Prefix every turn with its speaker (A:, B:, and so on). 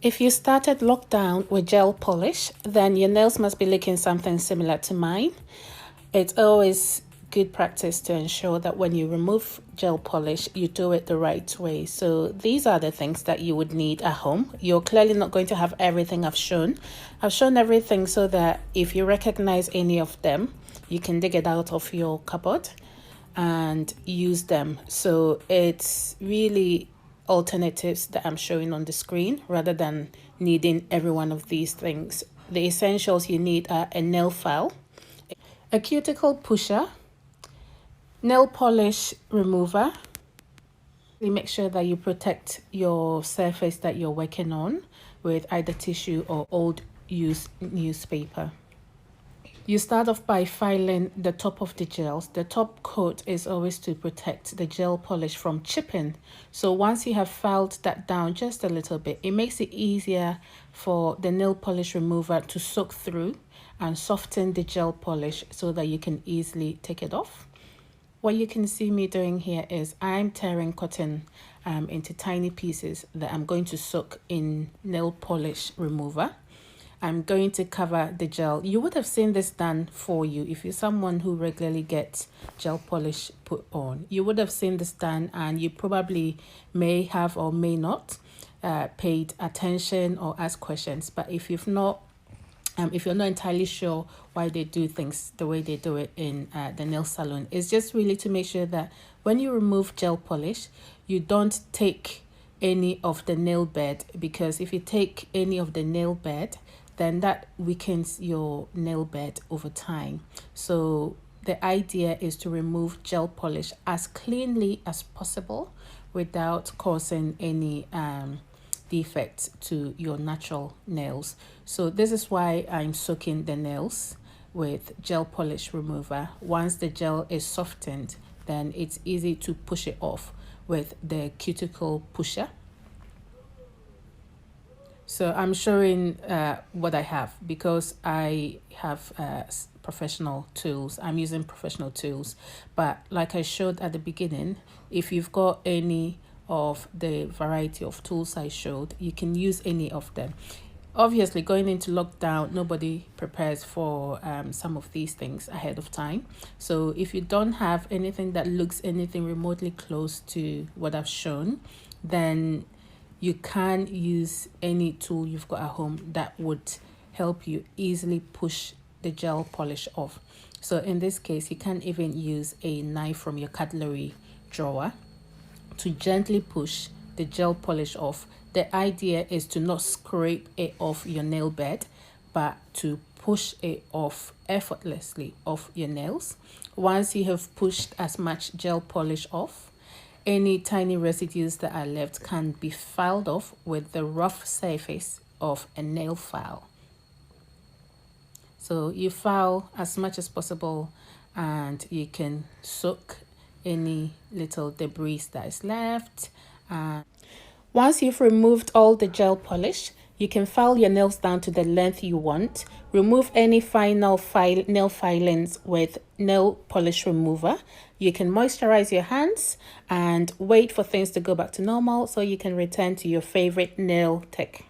A: If you started lockdown with gel polish, then your nails must be looking something similar to mine. It's always good practice to ensure that when you remove gel polish, you do it the right way. So these are the things that you would need at home. You're clearly not going to have everything I've shown. I've shown everything so that if you recognize any of them, you can dig it out of your cupboard and use them. So it's really alternatives that I'm showing on the screen rather than needing every one of these things. The essentials you need are a nail file, a cuticle pusher, nail polish remover. Make sure that you protect your surface that you're working on with either tissue or old used newspaper. You start off by filing the top of the gels. The top coat is always to protect the gel polish from chipping. So once you have filed that down just a little bit, it makes it easier for the nail polish remover to soak through and soften the gel polish so that you can easily take it off. What you can see me doing here is I'm tearing cotton into tiny pieces that I'm going to soak in nail polish remover. I'm going to cover the gel. You would have seen this done for you if you're someone who regularly gets gel polish put on. You would have seen this done, and you probably may have or may not paid attention or asked questions. But if you've not, if you're not entirely sure why they do things the way they do it in the nail salon, it's just really to make sure that when you remove gel polish, you don't take any of the nail bed, because if you take any of the nail bed, then that weakens your nail bed over time. So the idea is to remove gel polish as cleanly as possible without causing any defects to your natural nails. So this is why I'm soaking the nails with gel polish remover. Once the gel is softened, then it's easy to push it off with the cuticle pusher. So I'm showing what I have because I have professional tools. I'm using professional tools. But like I showed at the beginning, if you've got any of the variety of tools I showed, you can use any of them. Obviously, going into lockdown, nobody prepares for some of these things ahead of time. So if you don't have anything that looks anything remotely close to what I've shown, then you can use any tool you've got at home that would help you easily push the gel polish off. So in this case, you can even use a knife from your cutlery drawer to gently push the gel polish off. The idea is to not scrape it off your nail bed, but to push it off effortlessly off your nails. Once you have pushed as much gel polish off, any tiny residues that are left can be filed off with the rough surface of a nail file. So you file as much as possible and you can soak any little debris that is left. Once you've removed all the gel polish, you can file your nails down to the length you want. Remove any final nail filings with nail polish remover. You can moisturize your hands and wait for things to go back to normal so you can return to your favorite nail tech.